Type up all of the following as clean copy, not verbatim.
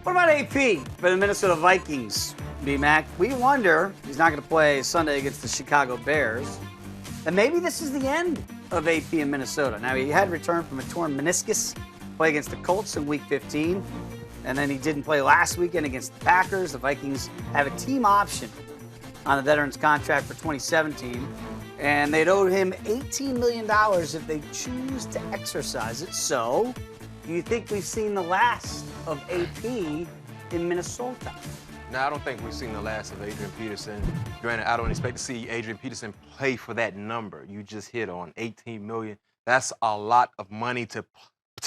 What about AP for the Minnesota Vikings, B-Mac? We wonder, he's not going to play Sunday against the Chicago Bears, and maybe this is the end of AP in Minnesota. Now, he had returned from a torn meniscus, play against the Colts in Week 15, and then he didn't play last weekend against the Packers. The Vikings have a team option on the veteran's contract for 2017, and they'd owed him $18 million if they choose to exercise it. So, do you think we've seen the last of AP in Minnesota? No, I don't think we've seen the last of Adrian Peterson. Granted, I don't expect to see Adrian Peterson play for that number you just hit on, $18 million. That's a lot of money to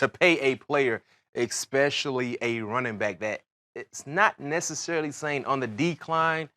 pay a player, especially a running back that it's not necessarily saying on the decline,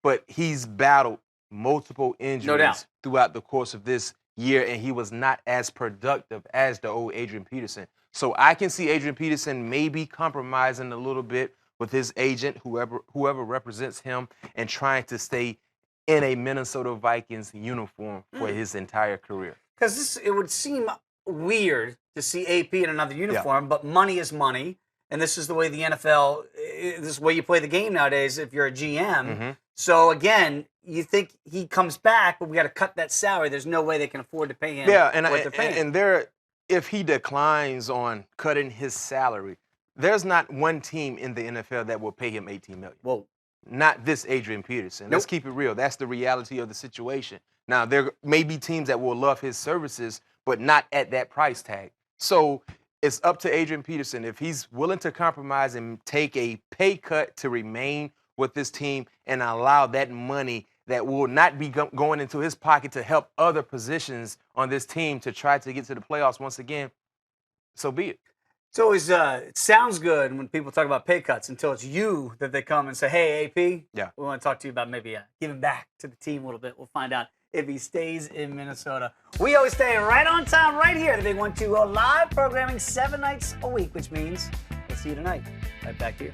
but he's battled multiple injuries throughout the course of this year, and he was not as productive as the old Adrian Peterson. So I can see Adrian Peterson maybe compromising a little bit with his agent, whoever represents him, and trying to stay in a Minnesota Vikings uniform for his entire career. Because it would seem weird to see AP in another uniform, but money is money, and this is the way the NFL, this is the way you play the game nowadays if you're a GM. So again, you think he comes back, but we got to cut that salary. There's no way they can afford to pay him. Yeah, and if he declines on cutting his salary, there's not one team in the NFL that will pay him $18 million. Well, not this Adrian Peterson. Let's keep it real. That's the reality of the situation. Now, there may be teams that will love his services, but not at that price tag. So it's up to Adrian Peterson. If he's willing to compromise and take a pay cut to remain with this team and allow that money that will not be going into his pocket to help other positions on this team to try to get to the playoffs once again, so be it. It's always, it sounds good when people talk about pay cuts until it's you that they come and say, hey, AP, we want to talk to you about maybe giving back to the team a little bit. We'll find out if he stays in Minnesota. We always stay right on time right here. The Big 1-2 live programming 7 nights a week, which means we'll see you tonight right back here.